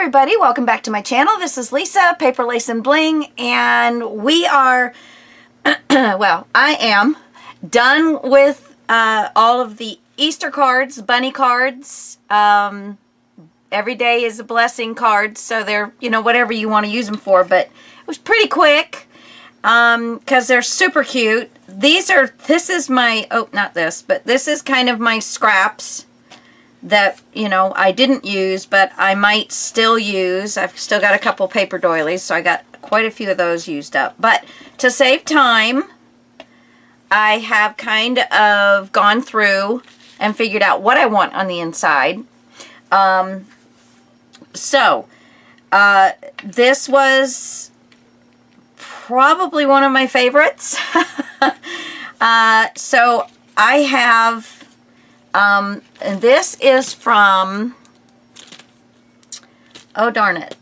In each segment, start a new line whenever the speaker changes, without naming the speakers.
everybody, welcome back to my channel. This is Lisa, Paper Lace and Bling, and we are, well, I am done with all of the Easter cards, bunny cards. Every day is a blessing cards, so they're, you know, whatever you want to use them for, but it was pretty quick because they're super cute. This is my, oh, not this, but this is kind of my scraps that, you know, I didn't use, but I might still use. I've still got a couple paper doilies, so I got quite a few of those used up. But to save time, I have kind of gone through and figured out what I want on the inside. This was probably one of my favorites. So I have, and this is from, oh darn it,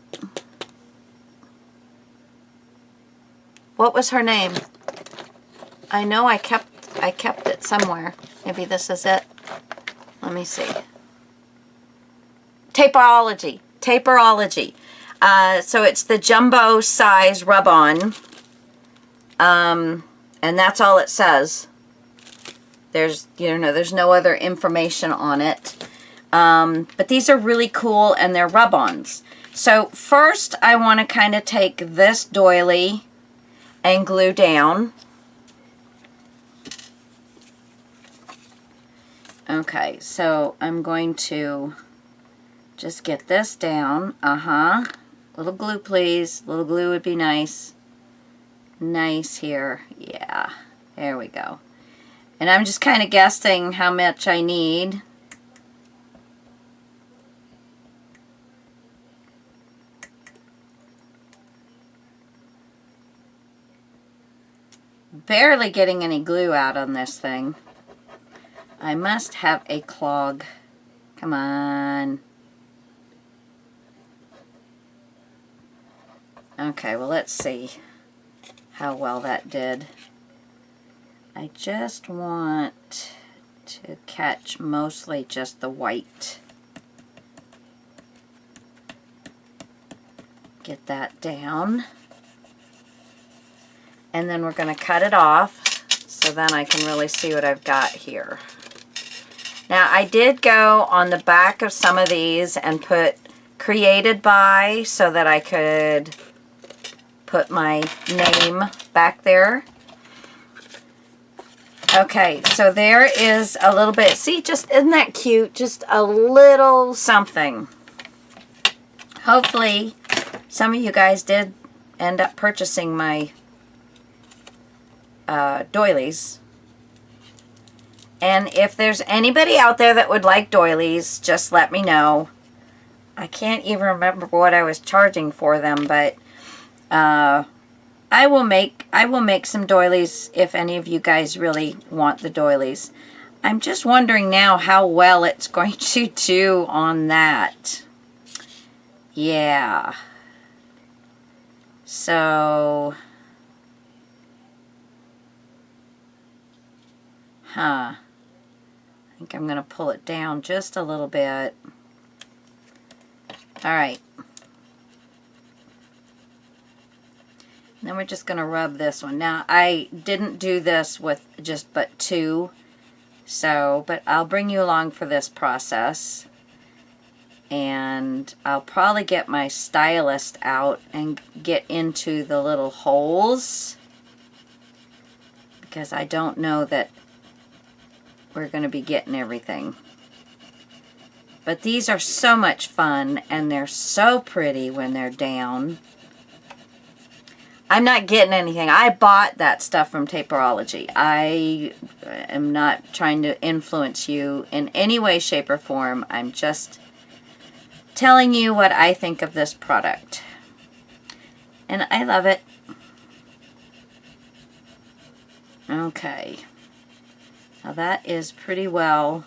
what was her name? I know I kept it somewhere. Maybe this is it. Let me see. Taperology. So it's the jumbo size rub-on, and that's all it says. There's, you know, there's no other information on it. But these are really cool, and they're rub-ons. So first I want to kind of take this doily and glue down. Okay, so I'm going to just get this down. Little glue, please. Little glue would be nice. Nice here. Yeah, there we go. And I'm just kind of guessing how much I need. Barely getting any glue out on this thing. I must have a clog. Come on. Okay, well, let's see how well that did. I just want to catch mostly just the white. Get that down. And then we're going to cut it off so then I can really see what I've got here. Now, I did go on the back of some of these and put created by so that I could put my name back there. Okay, so there is a little bit. See, just isn't that cute? Just a little something. Hopefully, some of you guys did end up purchasing my doilies. And if there's anybody out there that would like doilies, just let me know. I can't even remember what I was charging for them, but I will make some doilies if any of you guys really want the doilies. I'm just wondering now how well it's going to do on that. Yeah. So, I think I'm going to pull it down just a little bit. All right. Then we're just going to rub this one. Now, I didn't do this with just but two, so, but I'll bring you along for this process. And I'll probably get my stylist out and get into the little holes, because I don't know that we're going to be getting everything. But these are so much fun, and they're so pretty when they're down. I'm not getting anything. I bought that stuff from Taperology. I am not trying to influence you in any way, shape, or form. I'm just telling you what I think of this product. And I love it. Okay. Now that is pretty well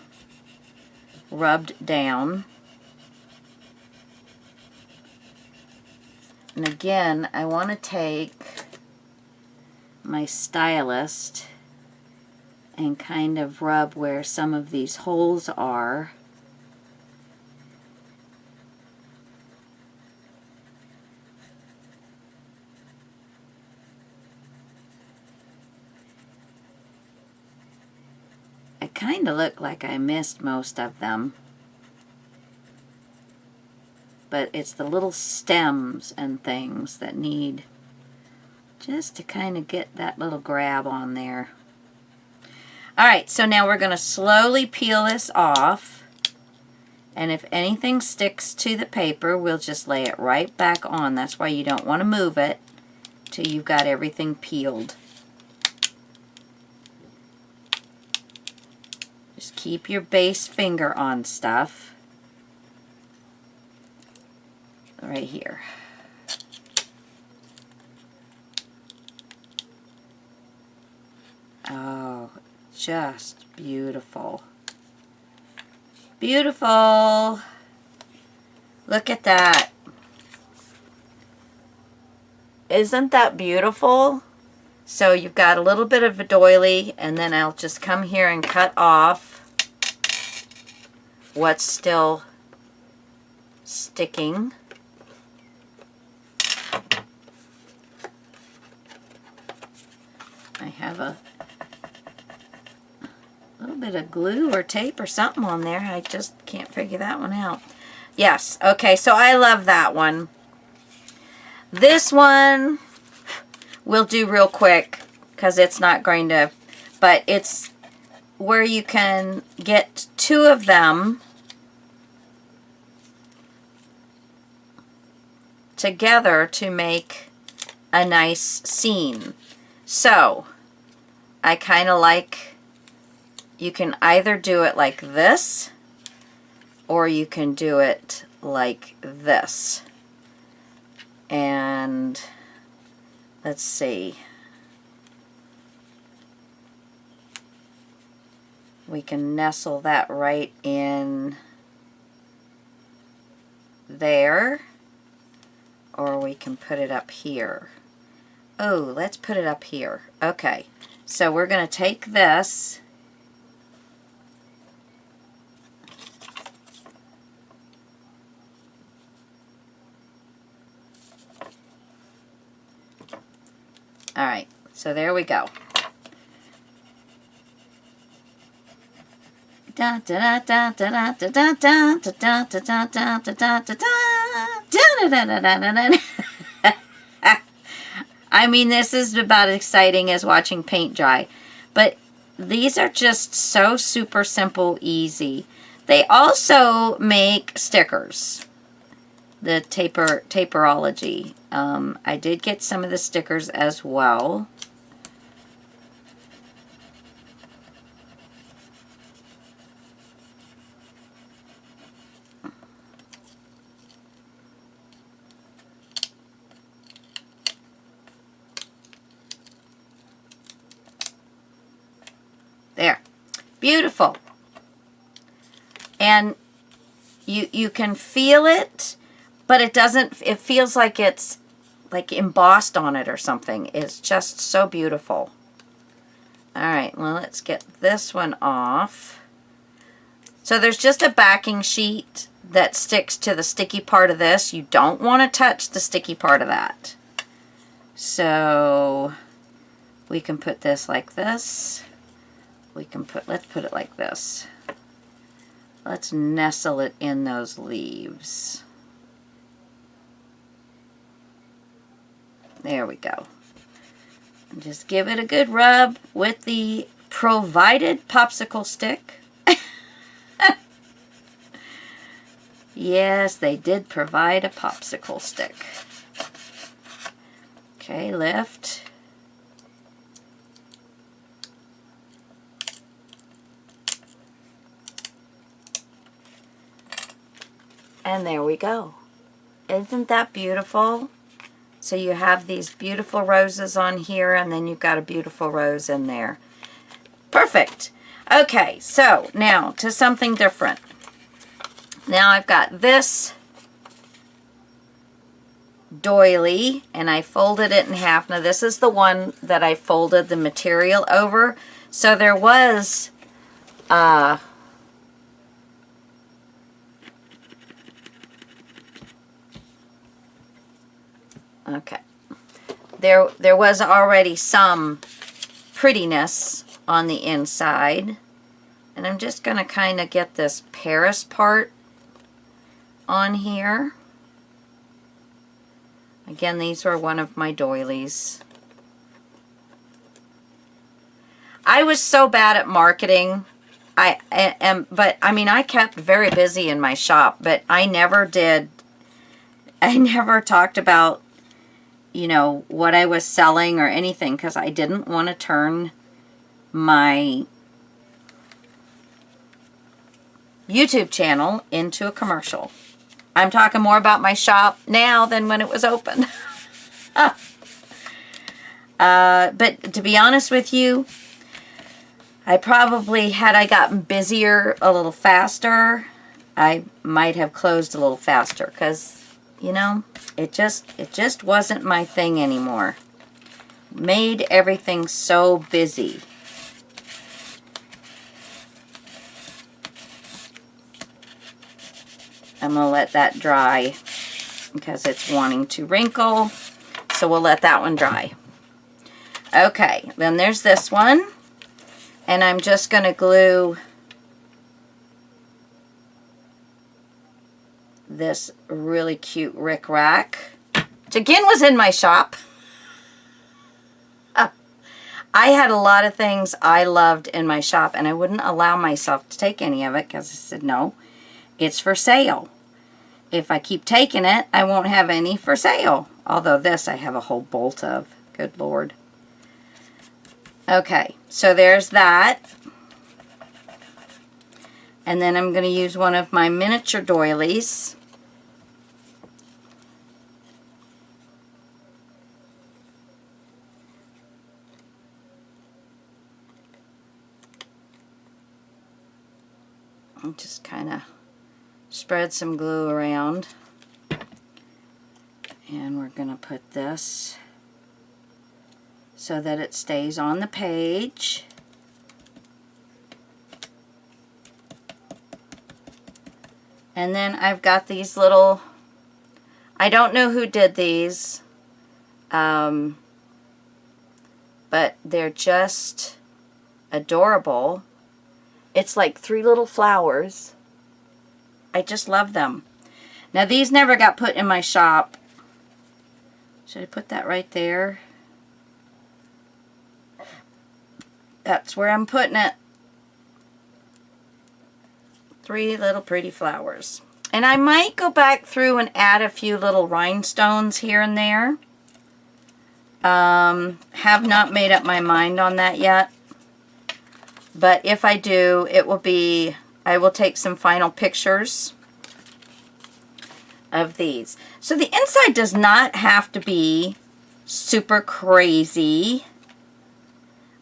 rubbed down. And again, I want to take my stylist and kind of rub where some of these holes are. kind of look like I missed most of them. But it's the little stems and things that need just to kind of get that little grab on there. Alright, so now we're going to slowly peel this off. And if anything sticks to the paper, we'll just lay it right back on. That's why you don't want to move it till you've got everything peeled. Just keep your base finger on stuff. Right here. Oh, just beautiful. Beautiful. Look at that. Isn't that beautiful? So you've got a little bit of a doily, and then I'll just come here and cut off what's still sticking. I have a little bit of glue or tape or something on there. I just can't figure that one out. Yes, okay, so I love that one. This one we'll do real quick because it's not going to, but it's where you can get two of them together to make a nice scene. So, I kind of like, you can either do it like this, or you can do it like this. And, let's see. We can nestle that right in there, or we can put it up here. Oh, let's put it up here. Okay, so we're going to take this all right, so there we go. I mean, this is about as exciting as watching paint dry. But these are just so super simple, easy. They also make stickers. The Taperology. I did get some of the stickers as well. There. Beautiful. And you can feel it, but it doesn't, it feels like it's like embossed on it or something. It's just so beautiful. All right, well, let's get this one off. So there's just a backing sheet that sticks to the sticky part of this. You don't want to touch the sticky part of that. So we can put this like this. We can put, let's put it like this. Let's nestle it in those leaves. There we go. And just give it a good rub with the provided popsicle stick. Yes, they did provide a popsicle stick. Okay, lift. And there we go. Isn't that beautiful? So you have these beautiful roses on here, and then you've got a beautiful rose in there. Perfect. Okay, so now to something different. Now I've got this doily, and I folded it in half. Now this is the one that I folded the material over. So there was okay. There was already some prettiness on the inside. I'm just going to kind of get this Paris part on here. Again, these were one of my doilies. I was so bad at marketing. But I mean, I kept very busy in my shop, but I never talked about, you know, what I was selling or anything, because I didn't want to turn my YouTube channel into a commercial. I'm talking more about my shop now than when it was open. But to be honest with you, I probably, had I gotten busier a little faster, I might have closed a little faster, because, you know, it just wasn't my thing anymore. Made everything so busy. I'm going to let that dry because it's wanting to wrinkle. So we'll let that one dry. Okay, then there's this one. And I'm just going to glue this really cute rickrack, which again was in my shop. I had a lot of things I loved in my shop, and I wouldn't allow myself to take any of it because I said, no, it's for sale. If I keep taking it, I won't have any for sale. Although this I have a whole bolt of. Good Lord. Okay, so there's that. And then I'm going to use one of my miniature doilies. And just kind of spread some glue around. And we're going to put this so that it stays on the page. And then I've got these little, I don't know who did these, but they're just adorable. It's like 3 little flowers. I just love them. Now these never got put in my shop. Should I put that right there? That's where I'm putting it. 3 little pretty flowers. And I might go back through and add a few little rhinestones here and there. Have not made up my mind on that yet. But if I do, it will be, I will take some final pictures of these. So the inside does not have to be super crazy.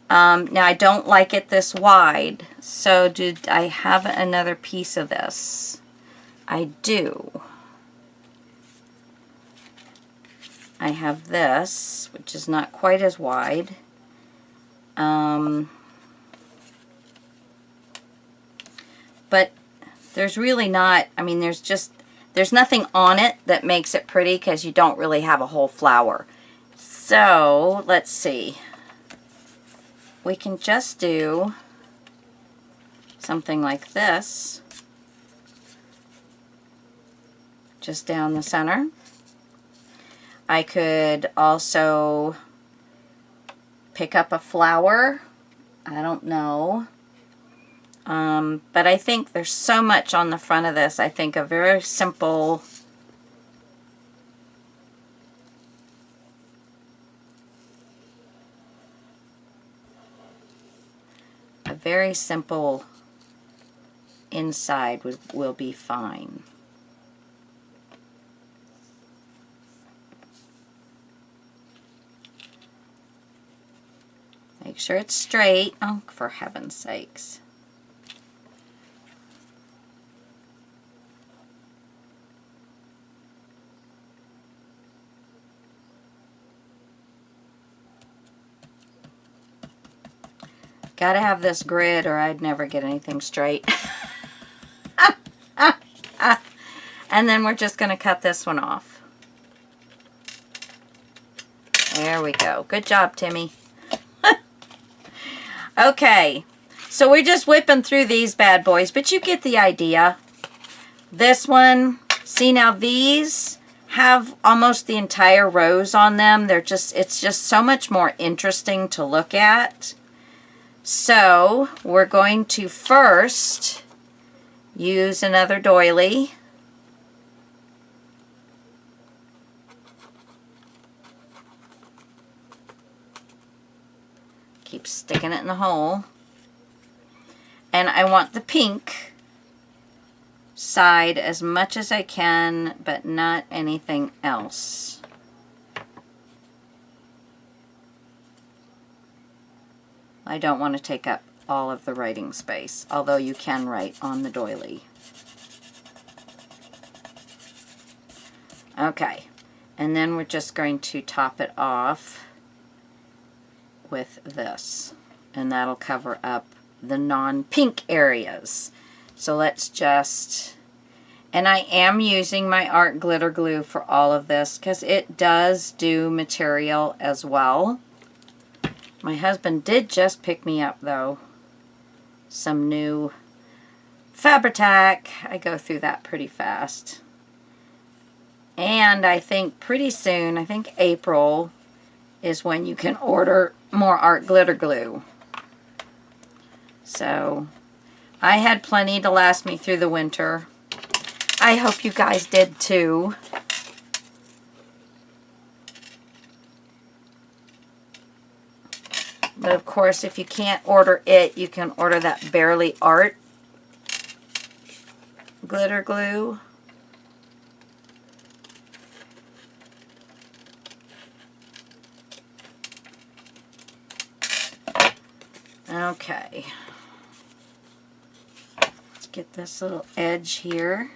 Now I don't like it this wide, so did I have another piece of this? I do. I have this, which is not quite as wide. But there's really not, I mean, there's nothing on it that makes it pretty because you don't really have a whole flower. So, let's see. We can just do something like this, just down the center. I could also pick up a flower. I don't know. But I think there's so much on the front of this. I think a very simple inside will be fine. Make sure it's straight. Oh, for heaven's sakes. Gotta have this grid or I'd never get anything straight. And then we're just going to cut this one off. There we go. Good job, Timmy. Okay, So we're just whipping through these bad boys, but you get the idea. This one, see now these have almost the entire rows on them. It's just so much more interesting to look at. So we're going to first use another doily. Keep sticking it in the hole. And I want the pink side as much as I can, but not anything else. I don't want to take up all of the writing space, although you can write on the doily. Okay, and then we're just going to top it off with this, and that'll cover up the non-pink areas. So let's just, and I am using my art glitter glue for all of this because it does do material as well. My husband did just pick me up though some new Fabri-Tac. I go through that pretty fast. And I think pretty soon, I think April is when you can order more art glitter glue. So I had plenty to last me through the winter. I hope you guys did too. But of course, if you can't order it, you can order that Barely Art glitter glue. Okay. Let's get this little edge here.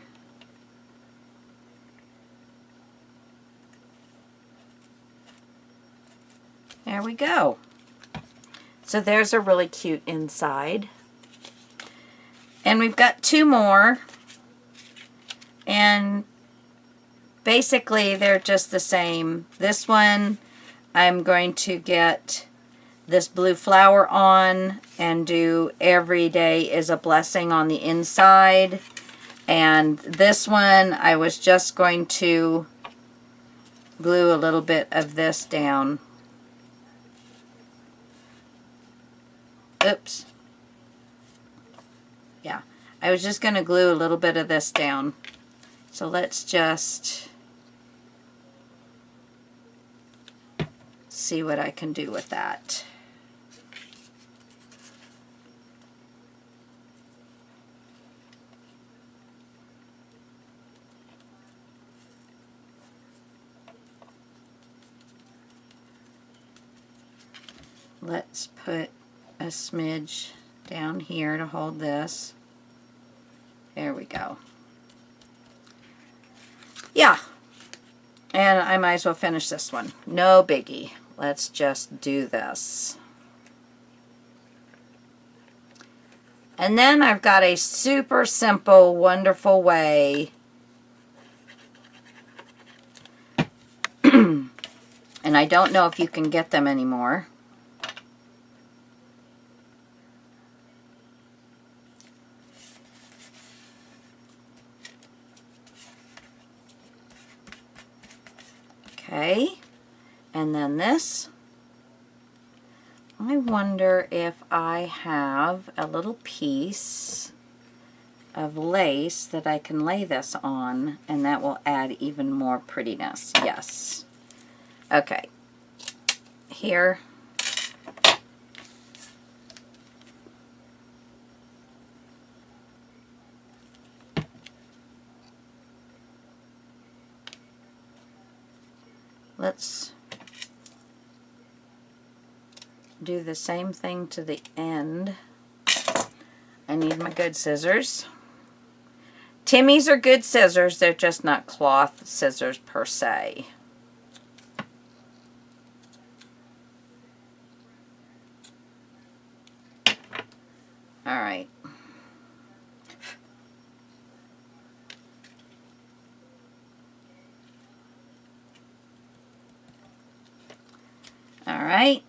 There we go. So there's a really cute inside. And we've got two more. And basically they're just the same. This one I'm going to get this blue flower on and do Every Day is a Blessing on the inside. And this one I was just going to glue a little bit of this down. Oops. Yeah, I was just going to glue a little bit of this down. So let's just see what I can do with that. Let's put a smidge down here to hold this. There we go. Yeah, and I might as well finish this one. No biggie. Let's just do this. And then I've got a super simple, wonderful way. And I don't know if you can get them anymore. Okay, and then this. I wonder if I have a little piece of lace that I can lay this on, and that will add even more prettiness. Yes. Okay, here. Let's do the same thing to the end. I need my good scissors. Timmy's are good scissors, they're just not cloth scissors per se. All right. All right.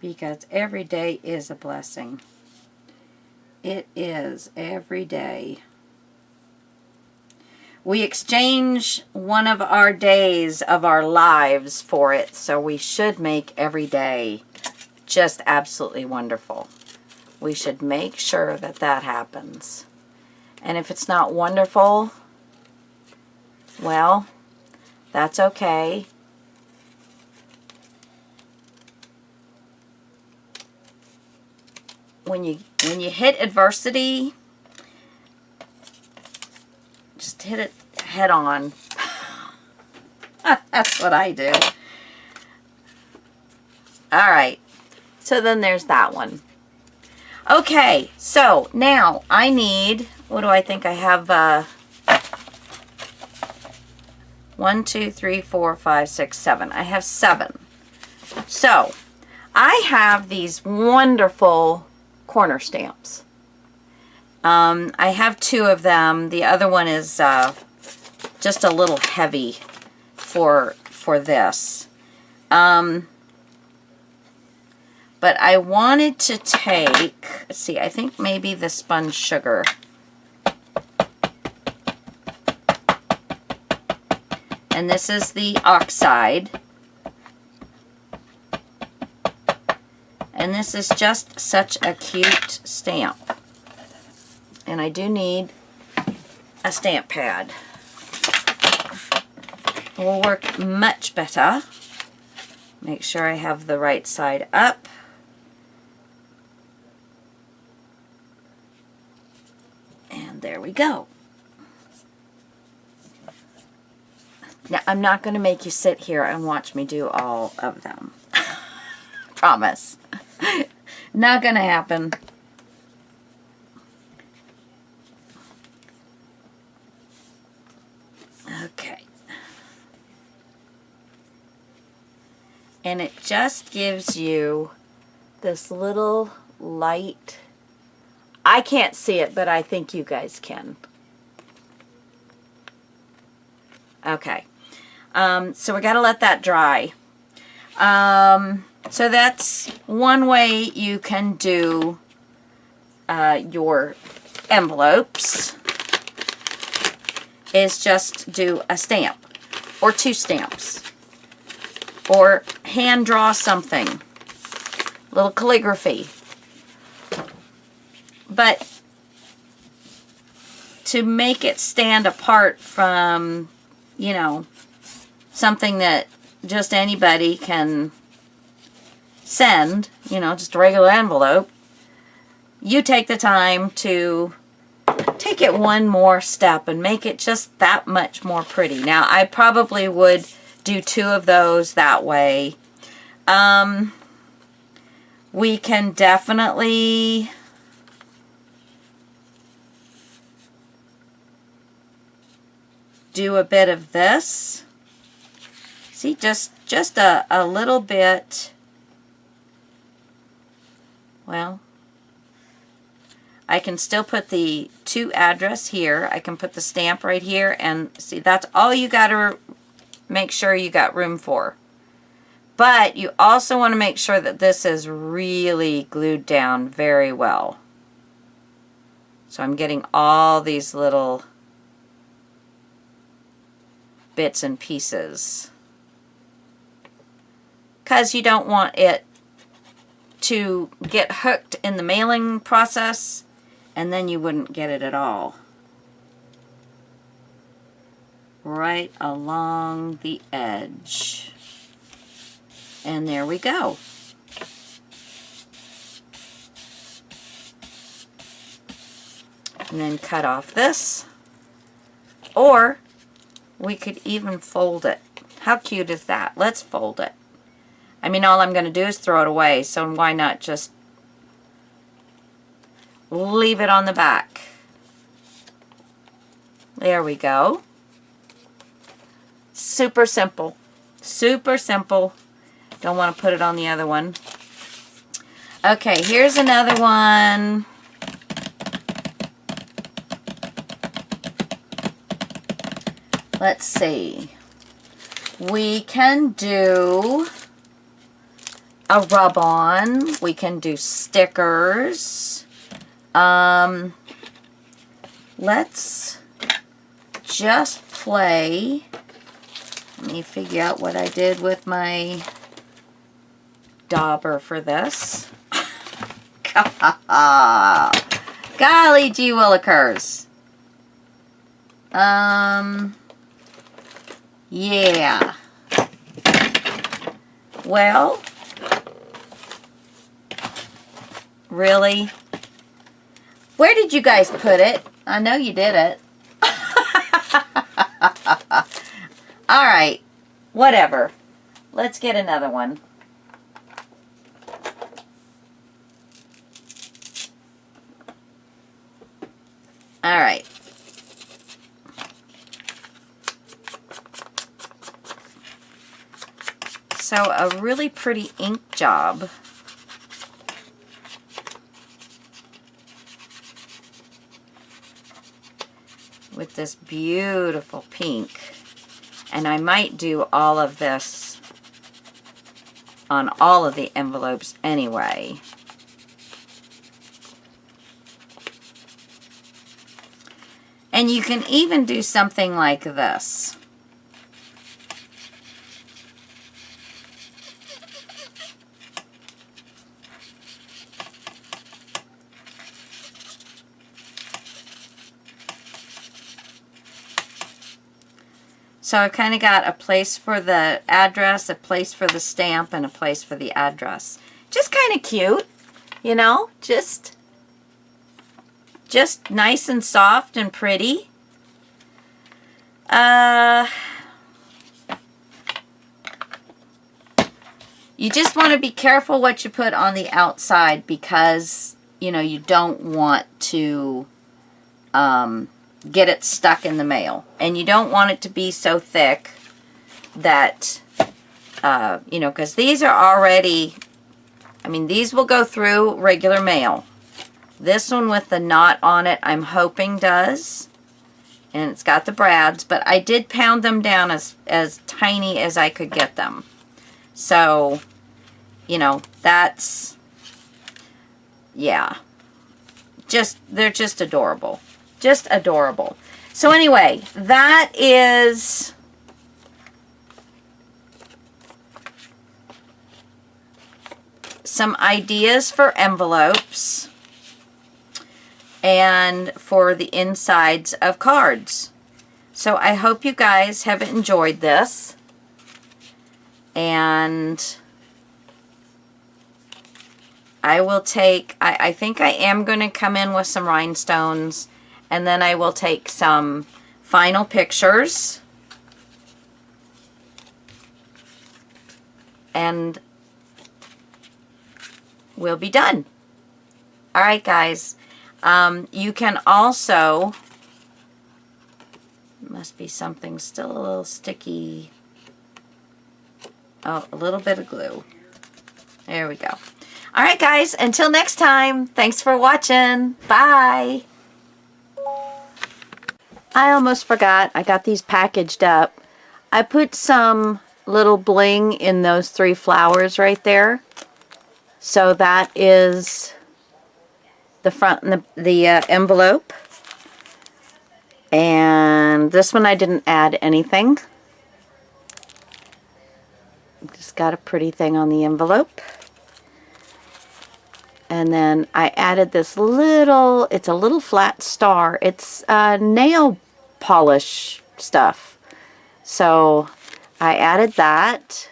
because every day is a blessing. It is every day. We exchange one of our days of our lives for it, so we should make every day just absolutely wonderful. We should make sure that that happens. And if it's not wonderful, well, that's okay. When you hit adversity, just hit it head on. That's what I do. All right. So then there's that one. Okay, so now I need, what do I think I have? 1, 2, 3, 4, 5, 6, 7. I have 7. So I have these wonderful corner stamps. I have 2 of them. The other one is just a little heavy for this. But I wanted to take, let's see, I think maybe the sponge sugar. And this is the oxide. And this is just such a cute stamp. And I do need a stamp pad. It will work much better. Make sure I have the right side up. And there we go. Now, I'm not going to make you sit here and watch me do all of them. Promise. Not going to happen. Okay. And it just gives you this little light. I can't see it, but I think you guys can. Okay. So we got to let that dry. So that's one way you can do your envelopes, is just do a stamp or 2 stamps or hand draw something, little calligraphy. But to make it stand apart from, you know, something that just anybody can send, you know, just a regular envelope, you take the time to take it one more step and make it just that much more pretty. Now, I probably would do 2 of those that way. We can definitely do a bit of this. See, just a little bit. Well, I can still put the to address here. I can put the stamp right here, and see, that's all you got to make sure you got room for. But you also want to make sure that this is really glued down very well. So I'm getting all these little bits and pieces, because you don't want it to get hooked in the mailing process, and then you wouldn't get it at all. Right along the edge. And there we go. And then cut off this. Or we could even fold it. How cute is that? Let's fold it. I mean, all I'm going to do is throw it away, so why not just leave it on the back? There we go. Super simple. Super simple. Don't want to put it on the other one. Okay, here's another one. Let's see. We can do a rub-on. We can do stickers. Let's just play. Let me figure out what I did with my dauber for this. Golly gee willikers. Yeah. Well, really? Where did you guys put it? I know you did it. All right. Whatever. Let's get another one. All right. So a really pretty ink job. With this beautiful pink. And I might do all of this on all of the envelopes anyway. And you can even do something like this. So I've kind of got a place for the address, a place for the stamp, and a place for the address. Just kind of cute, you know, just nice and soft and pretty. You just want to be careful what you put on the outside because, you know, you don't want to get it stuck in the mail. And you don't want it to be so thick that, you know, because these are already, I mean, these will go through regular mail. This one with the knot on it, I'm hoping does. And it's got the brads, but I did pound them down as tiny as I could get them. So, you know, that's, yeah. They're just adorable. Just adorable. So anyway, that is some ideas for envelopes and for the insides of cards. So I hope you guys have enjoyed this. And I will take, I think I am going to come in with some rhinestones, and then I will take some final pictures. And we'll be done. All right, guys. You can also, must be something still a little sticky. Oh, a little bit of glue. There we go. All right, guys. Until next time, thanks for watching. Bye. I almost forgot. I got these packaged up. I put some little bling in those 3 flowers right there. So that is the front and the envelope. And this one I didn't add anything. Just got a pretty thing on the envelope. And then I added this little, it's a little flat star. It's nail polish stuff. So I added that.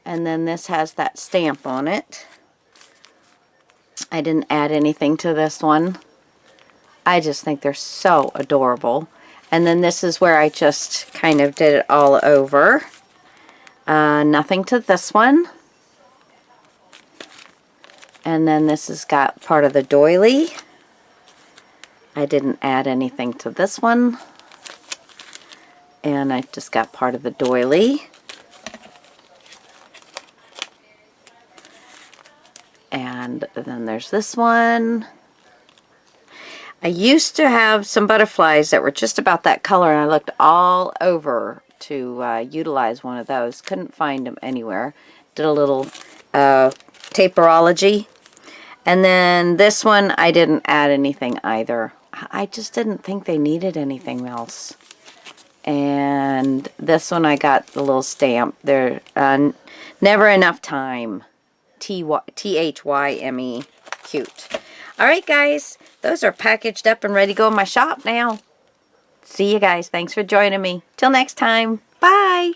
And then this has that stamp on it. I didn't add anything to this one. I just think they're so adorable. And then this is where I just kind of did it all over. Nothing to this one. And then this has got part of the doily. I didn't add anything to this one. And I just got part of the doily. And then there's this one. I used to have some butterflies that were just about that color, and I looked all over to utilize one of those. Couldn't find them anywhere. Did a little taperology. And then this one, I didn't add anything either. I just didn't think they needed anything else. And this one, I got the little stamp. They're never enough time. T-H-Y-M-E. Cute. All right, guys. Those are packaged up and ready to go in my shop now. See you guys. Thanks for joining me. Till next time. Bye.